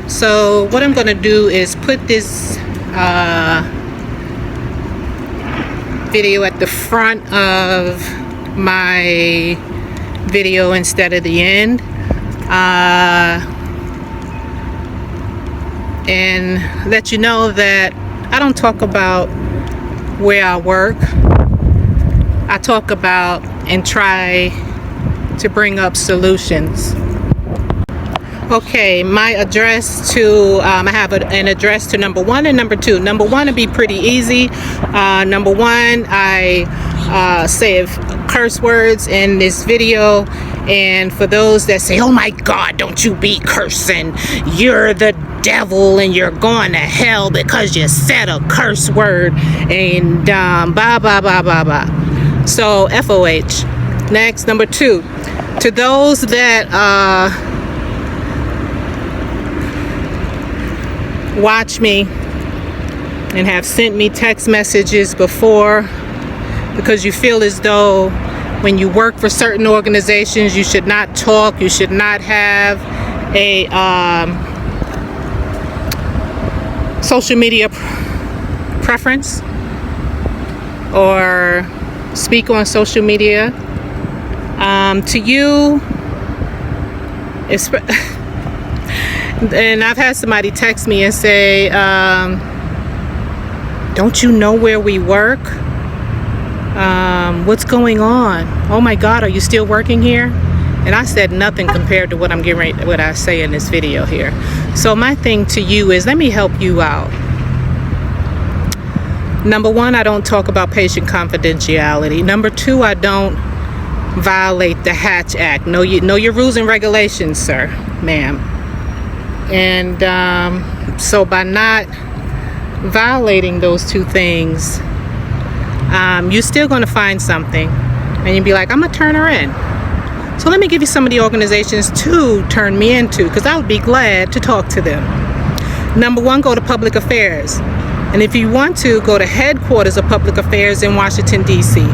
So what I'm going to do is put this video at the front of my video instead of the end, and let you know that I don't talk about where I work. I talk about and try to bring up solutions. Okay, my address to, I have an address to number 1 and number 2. Number 1 would be pretty easy. Number 1, I say curse words in this video. And for those that say, oh my God, don't you be cursing. You're the devil and you're going to hell because you said a curse word. And blah, blah, blah, blah, blah. So, FOH. Next, number 2. To those that watch me and have sent me text messages before because you feel as though when you work for certain organizations you should not talk, you should not have a social media preference or speak on social media. To you, and I've had somebody text me and say, don't you know where we work? What's going on? Oh my God, are you still working here? And I said nothing compared to what I'm getting ready, what I say in this video here. So my thing to you is, let me help you out. Number 1, I don't talk about patient confidentiality. Number 2, I don't violate the Hatch Act. Know your rules and regulations, sir, ma'am. And so by not violating those 2 things, you're still going to find something and you'll be like, I'm gonna turn her in. So let me give you some of the organizations to turn me into, because I would be glad to talk to them. Number 1, go to public affairs. And if you want to, go to headquarters of public affairs in Washington, D.C.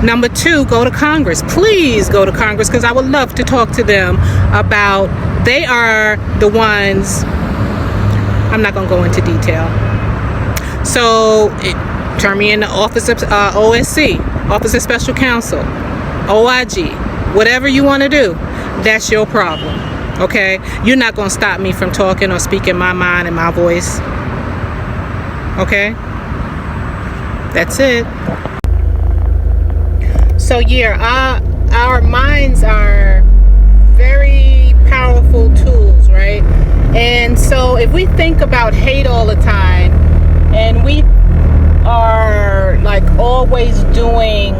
Number 2, go to Congress. Please go to Congress, because I would love to talk to them about, they are the ones, I'm not going to go into detail. So turn me in the Office of OSC, Office of Special Counsel, OIG, whatever you want to do, that's your problem, okay? You're not going to stop me from talking or speaking my mind and my voice. Okay, that's it. So yeah, our minds are very powerful tools, right? And so if we think about hate all the time and we are like always doing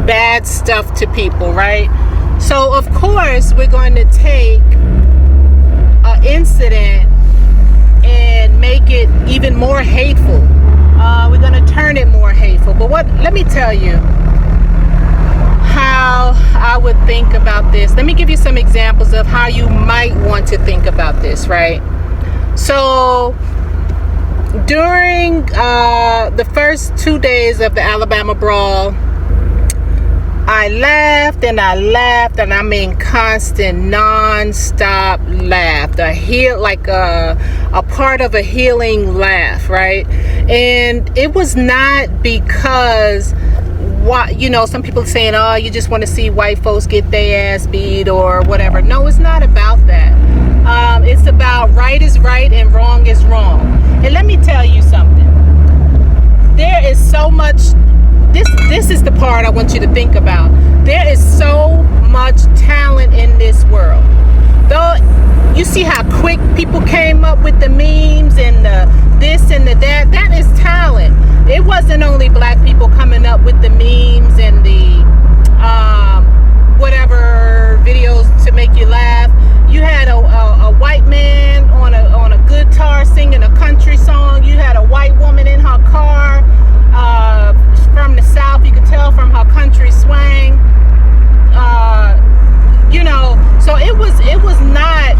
bad stuff to people, right? So of course we're going to take an incident and make it even more hateful. We're going to turn it more hateful. But let me tell you how I would think about this. Let me give you some examples of how you might want to think about this, right? So during the first 2 days of the Alabama Brawl, I laughed and I laughed, and I mean constant, non-stop laugh. Like a part of a healing laugh, right? And it was not because, some people saying, oh, you just want to see white folks get their ass beat or whatever. No, it's not about that. It's about right is right and wrong is wrong. And let me tell you something. There is so much. This is the part I want you to think about. There is so much talent in this world. Though you see how quick people came up with the memes and the this and the that. That is talent. It wasn't only black people coming up with the memes and the whatever videos to make you laugh. You had a white man on a guitar singing a country song. You had a white woman in her car from the South. You could tell from her country swang. So it was not.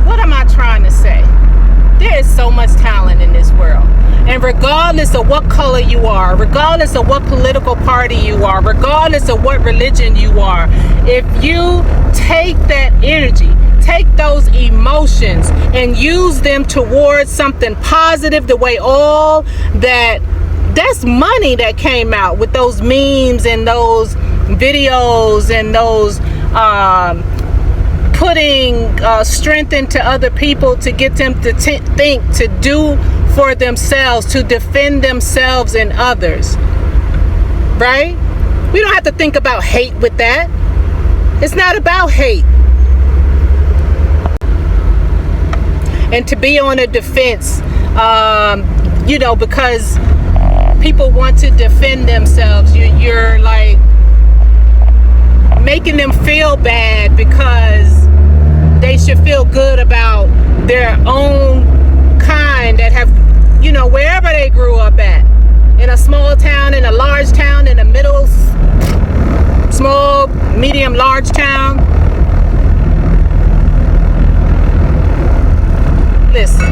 What am I trying to say? There is so much talent in this world, and regardless regardless of what color you are, regardless of what political party you are, regardless of what religion you are. If you take that energy, take those emotions and use them towards something positive, the way all that's money that came out with those memes and those videos and those putting strength into other people to get them to think, to do for themselves, to defend themselves and others, right? We don't have to think about hate with that. It's not about hate. And to be on a defense, because people want to defend themselves, you're like making them feel bad because they should feel good about their own kind that have, wherever they grew up at, in a small town, in a large town, in a middle, small, medium, large town. Listen,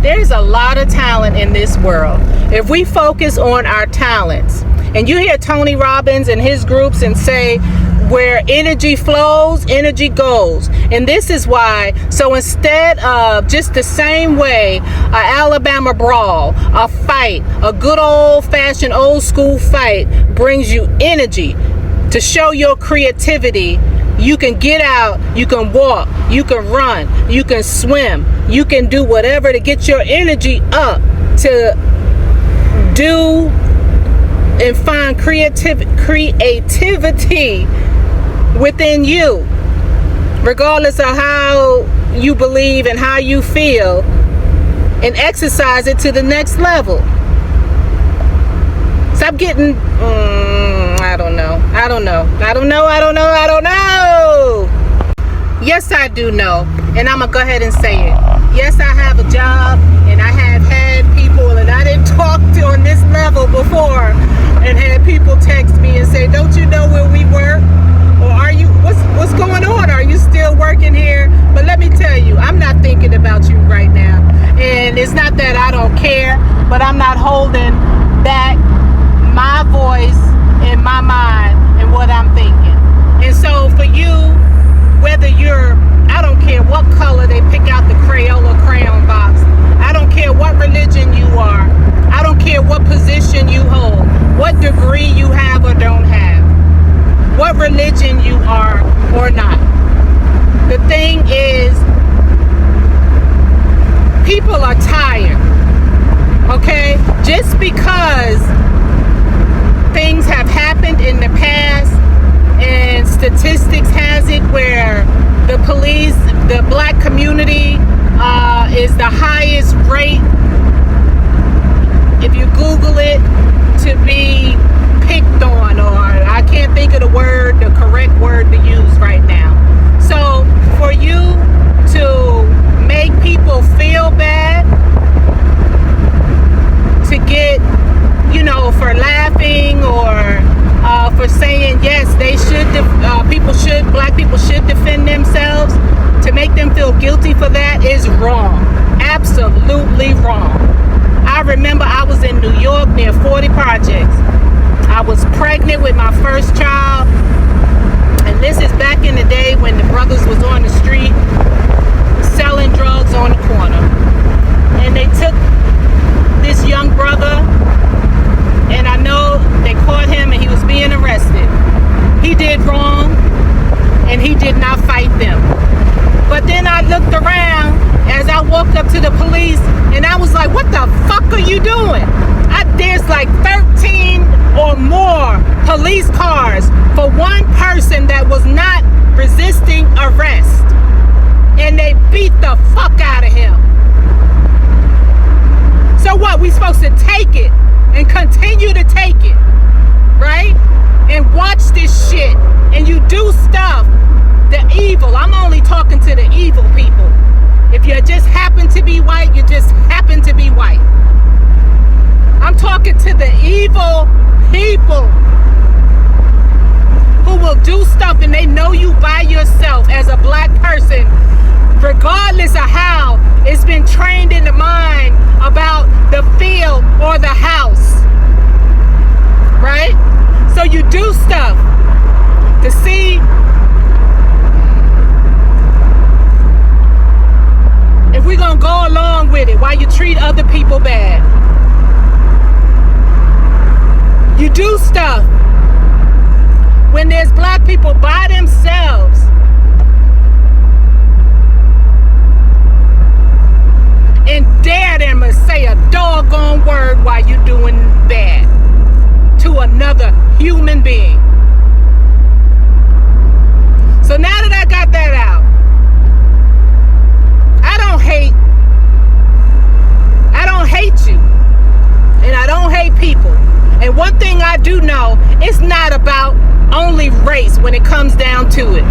there's a lot of talent in this world. If we focus on our talents, and you hear Tony Robbins and his groups and say, where energy flows, energy goes. And this is why, so instead of just the same way, a Alabama Brawl, a fight, a good old-fashioned old school fight brings you energy to show your creativity, you can get out, you can walk, you can run, you can swim, you can do whatever to get your energy up to do and find creativity within you, regardless of how you believe and how you feel, and exercise it to the next level. Stop getting I don't know. Yes, I do know, and I'm gonna go ahead and say it. Yes, I have a job, and I have had people, and I didn't talk to on this level before, and had people text me and say, don't you know where we work? Or are you, what's going on? Are you still working here? But let me tell you, I'm not thinking about you right now. And it's not that I don't care, but I'm not holding back my voice and my mind and what I'm thinking. And so for you, whether you're, I don't care what color they pick out the Crayola crayon box, I don't care what religion you are, I don't care what position you hold, what degree you have or don't have, what religion you are or not. The thing is, people are tired, okay? Just because things have happened in the past, and statistics has it where the police, the black community is the highest rate, if you Google it, to be picked on, or I can't think of the correct word to use right now. So for you to make people feel bad, to get, for laughing or for saying yes, they should, black people should defend themselves, to make them feel guilty for that is wrong. Absolutely wrong. I remember I was in New York near 40 Projects. I was pregnant with my first child, and this is back in the day when the brothers was on the street selling drugs on the corner, and they took this young brother, and I know they caught him and he was being arrested. He did wrong, and he did not fight them. But then I looked around as I walked up to the police, and I was like, what the fuck are you doing? There's like 13 or more police cars for one person that was not resisting arrest, and they beat the fuck out of him. So what, we supposed to take it and continue to take it, right? And watch this shit, and you do stuff, the evil, I'm only talking to the evil people. If you just happen to be white, you just happen to be white. I'm talking to the evil people who will do stuff and they know you by yourself as a black person, regardless of how it's been trained in the mind about the fear But see, if we're gonna go along with it, why you treat other people bad? You do stuff when there's black people by themselves and dare them to say a doggone word while you're doing bad to another human being. So now that I got that out, I don't hate you, and I don't hate people. And one thing I do know, it's not about only race when it comes down to it.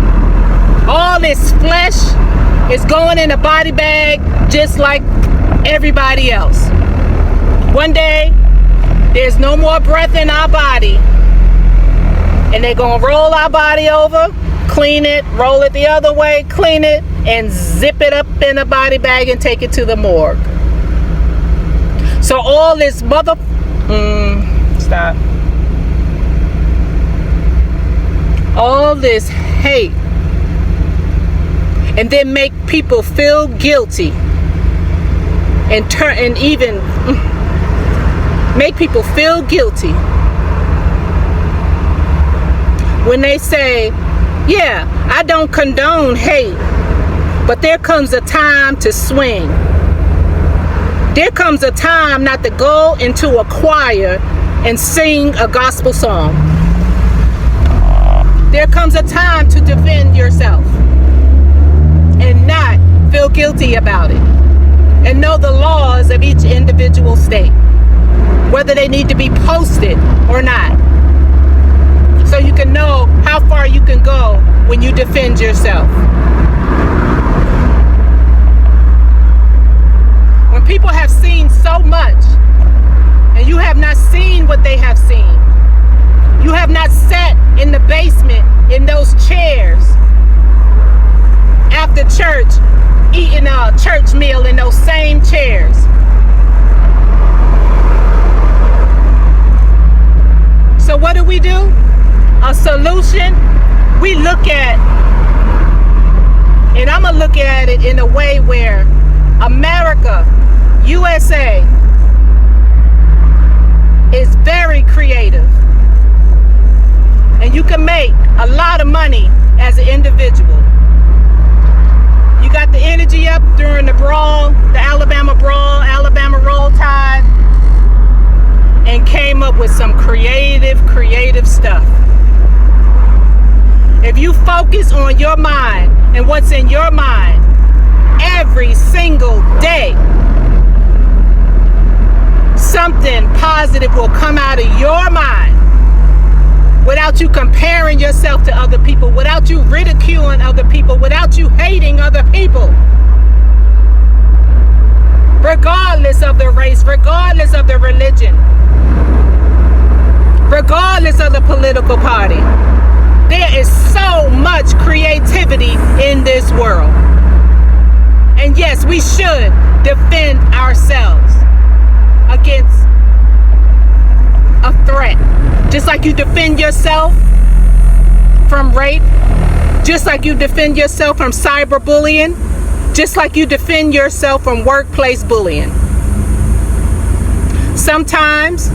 All this flesh is going in a body bag just like everybody else. One day, there's no more breath in our body, and they're gonna roll our body over, clean it, roll it the other way, clean it, and zip it up in a body bag and take it to the morgue. So all this stop. All this hate, and then make people feel guilty, and even make people feel guilty when they say, yeah, I don't condone hate, but there comes a time to swing. There comes a time not to go into a choir and sing a gospel song. There comes a time to defend yourself and not feel guilty about it, and know the laws of each individual state, whether they need to be posted or not, so you can know how far you can go when you defend yourself. When people have seen so much and you have not seen what they have seen, you have not sat in the basement in those chairs after church eating a church meal in those same chairs. So what do? A solution? We look at, and I'm gonna look at it in a way where America, USA, is very creative, and you can make a lot of money as an individual. You got the energy up during the brawl, the Alabama Brawl, Alabama Roll Tide, and came up with some creative stuff. If you focus on your mind and what's in your mind every single day, something positive will come out of your mind without you comparing yourself to other people, without you ridiculing other people, without you hating other people. Regardless of the race, regardless of the religion, regardless of the political party, there is so much creativity in this world. And yes, we should defend ourselves against a threat. Just like you defend yourself from rape, just like you defend yourself from cyberbullying, just like you defend yourself from workplace bullying. Sometimes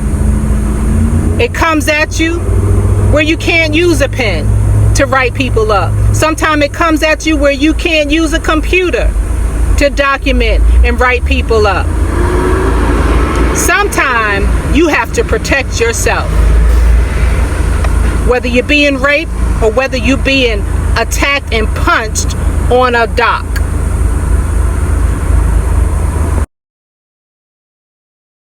it comes at you where you can't use a pen to write people up. Sometimes it comes at you where you can't use a computer to document and write people up. Sometimes you have to protect yourself. Whether you're being raped or whether you're being attacked and punched on a dock.